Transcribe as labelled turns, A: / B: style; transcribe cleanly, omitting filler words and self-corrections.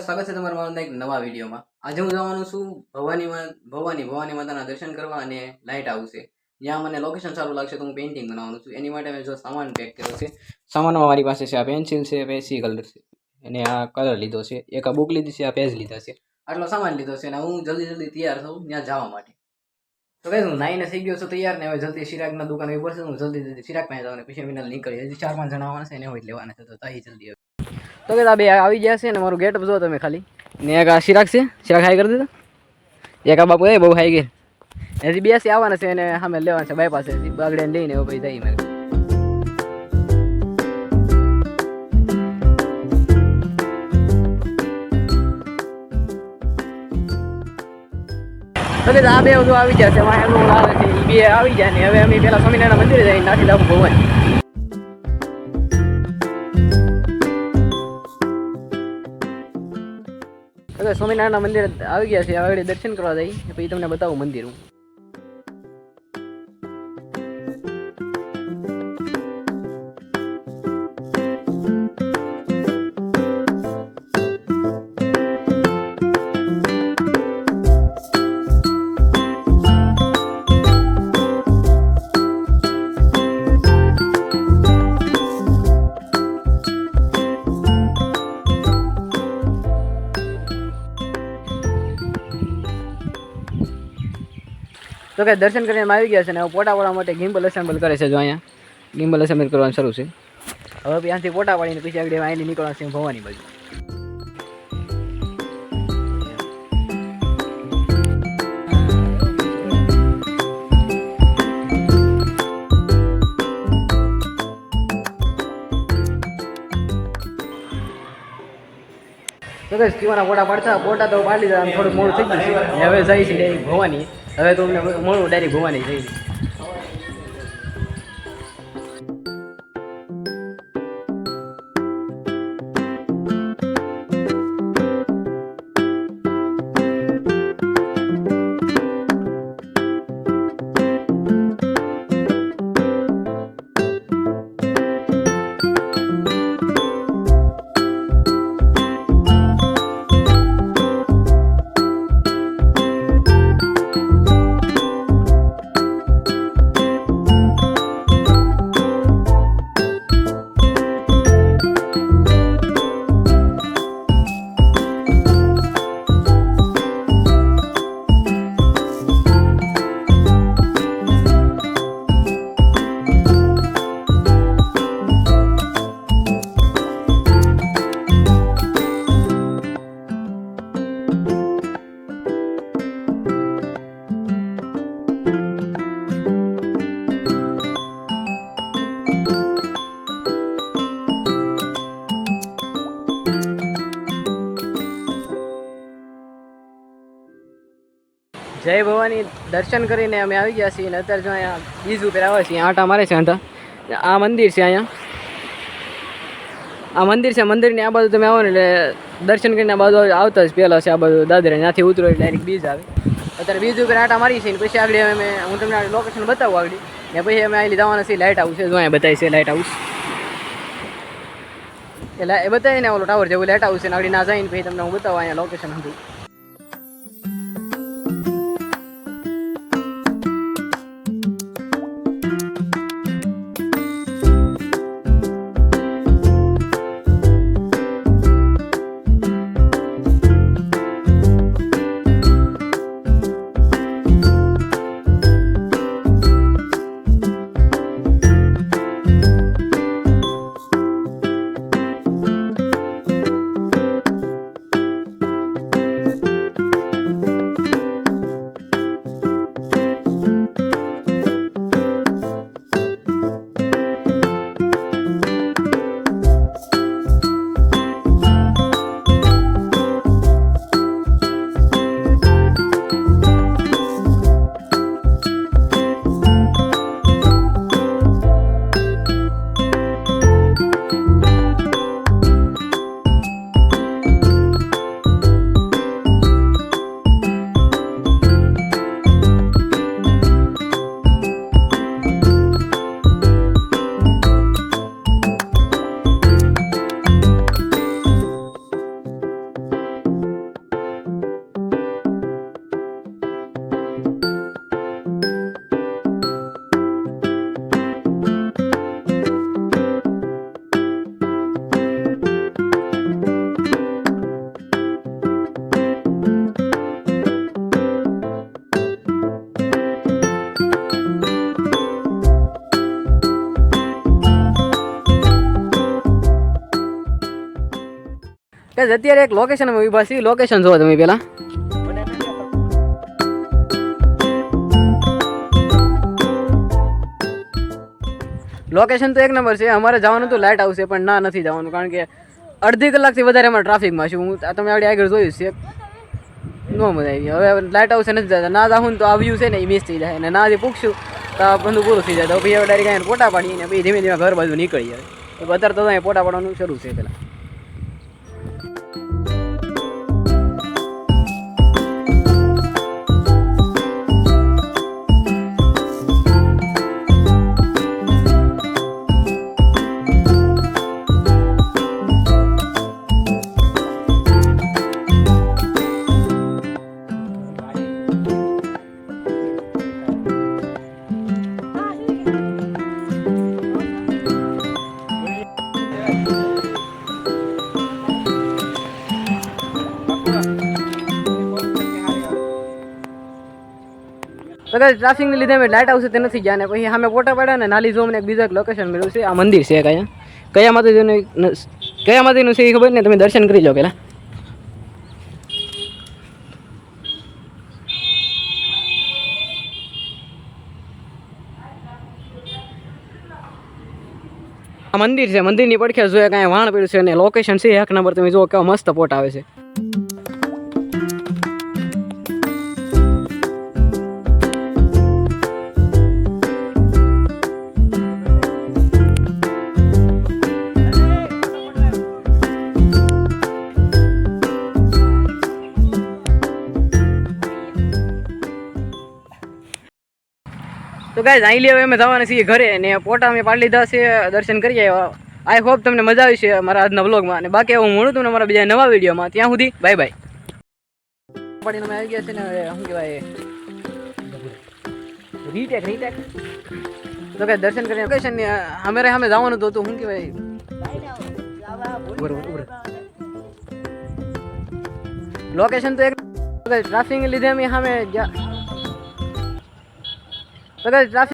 A: સ્વાગત છે તમારા મારા એક નવા વિડીયોમાં. આજે હું જવાનું છું ભવાની માતાના દર્શન કરવા અને લાઇટ હાઉસ છે. જ્યાં મને લોકેશન સારું લાગશે તો હું પેઇન્ટિંગ બનાવવાનું છું. એની માટે મેં જો સામાન પેક કર્યો છે. સામાનમાં મારી પાસે છે આ પેન્સિલ છે, પેન્સિલ કલર છે અને આ કલર લીધો છે. એક આ બુક લીધી છે, આ પેજ લીધા છે. આટલો સામાન લીધો છે અને હું જલ્દી તૈયાર થઉં ત્યાં જવા માટે. તો કઈ હું નાઈને થઈ ગયો છું તૈયાર ને હવે જલ્દી ચિરાગના દુકાને ઉપર છે. હું જલ્દી ચિરાગ પાસે જવાનું પછી મિનલ નીકળી. હજી 4-5 જણા આવવાના છે એને હોય લેવાના છે તો તાહી જલ્દી. તો કે બે આવી ગયા છે ને મારું ગેટ જો તમે ખાલી ને એક આ ચિરાગ છે. ચિરાગ હાઈ કરી દીધો. એક આ બાપુ બહુ હાઈ ગઈ. હજી બે આવવાના છે એને સામે લેવાના છે બાય પાસે બાગડે લઈને પછી જઈ મારે. તો કે આ બે બધું આવી ગયા છે વાહન આવે છે એ બે આવી જાય ને હવે અમે પેલા સ્વામિનારાયણ મંદિરે જઈને નાખી લાવું ભવન. હવે સ્વામિનારાયણ મંદિર આવી ગયા છે આગળ દર્શન કરવા જઈ પછી તમને બતાવું મંદિર હું. તો કે દર્શન કરીને આવી ગયા છે ને હવે ફોટા પાડવા માટે ગિમ્બલ એસેમ્બલ કરે છે. જો અહીંયા ગિમ્બલ એસેમ્બલ કરવાનું શરૂ છે. હવે ત્યાંથી ફોટા પાડીને પછી આગળ અહીંથી નીકળવાનું છે ભવાની બાજુ. તો કે કીવાના ફોટા તો પાડી દીધા થોડુંક મોડું થઈ ગયું છે. હવે જાય છે ડાયરેક્ટ ભવાની. હવે તો અમને મળું ડાયરેક્ટ ભવાની જઈ. જય ભવાની દર્શન કરીને અમે આવી ગયા છીએ અને અત્યારે જો અહીંયા બીજ ઉપર આવે છે આટા મારે છે. આ મંદિર છે. અહીંયા આ મંદિર છે. મંદિરની આ બાજુ તમે આવો ને એટલે દર્શન કરીને આ બાજુ આવતા જ પહેલાં છે આ બાજુ દાદરા ત્યાંથી ઉતરો એટલે ડાયરેક્ટ બીજ આવે. અત્યારે બીજ ઉપર આટા મારી છે ને પછી આગળ હું તમને લોકેશન બતાવું આગળ ને પછી અમે અહીં જવાના છીએ લાઇટ હાઉસ છે. જો અહીંયા બતાવી છે લાઇટ હાઉસ એટલે એ બતાવીને ઓલો ટાવર જેવું લાઇટ હાઉસ છે ને આગળ ના જઈને પછી તમને હું બતાવું અહીંયા લોકેશન હતું. ગાઈસ અત્યારે એક લોકેશન માં ઊભા છીએ. લોકેશન જોવો તમે પહેલા. લોકેશન તો એક નંબર છે. અમારે જવાનું તો લાઇટ હાઉસ છે પણ ના નથી જવાનું કારણ કે અડધી કલાકથી વધારે અમારે ટ્રાફિકમાં છું. હું તમે આગળ જોયું છે નો મજા આવી. હવે લાઇટ હાઉસે નથી જતા. ના જાઉં તો આ વ્યૂ છે ને એ મિસ થઈ જાય અને ના જે પૂછશું તો આ બધું પૂરું થઈ જાય. તો પછી હવે ડાયરેક્ટ અહીંયા ફોટા પાડીને પછી ધીમે ધીમે ઘર બાજુ નીકળી જાય. તો અત્યારે તો અહીંયા ફોટા પાડવાનું શરૂ છે પહેલાં. તો ગાઈસ ટ્રાફિકને લીધે અમે લાઇટ હાઉસ તે નથી ગયા ને પછી અમે ફોટા પાડ્યા ને નાલી જો મને એક બીજા લોકેશન મળ્યું છે. આ મંદિર છે કયા માતાજીનું છે એ ખબર ને, તમે દર્શન કરી લો પહેલાં. આ મંદિર છે. મંદિરની પડખે જોઈએ કાંઈ વાણ પડ્યું છે અને લોકેશન છે એક નંબર. તમે જુઓ કેવો મસ્ત ફોટા આવે છે. તો ગાઈઝ અહીં હવે અમે જવાના છીએ ઘરે ને ફોટા અમે પાડી લીધા છે. દર્શન કરી આવ્યા. આઈ હોપ તમને મજા આવી છે મારા આજના વ્લોગમાં. અને બાકી હું મળું તમને મારા બીજા નવા વિડીયોમાં. ત્યાં સુધી બાય બાય. પાડીને અમે આવી ગયા છે ને શું કહેવાય રીટેક. તો કે દર્શન કરીને લોકેશન અમે જવાનું હતું શું કહેવાય લોકેશન તો એક ટ્રાફિકને લીધે અમે સામે ગયા. તો ગાઈઝ ટ્રાફિક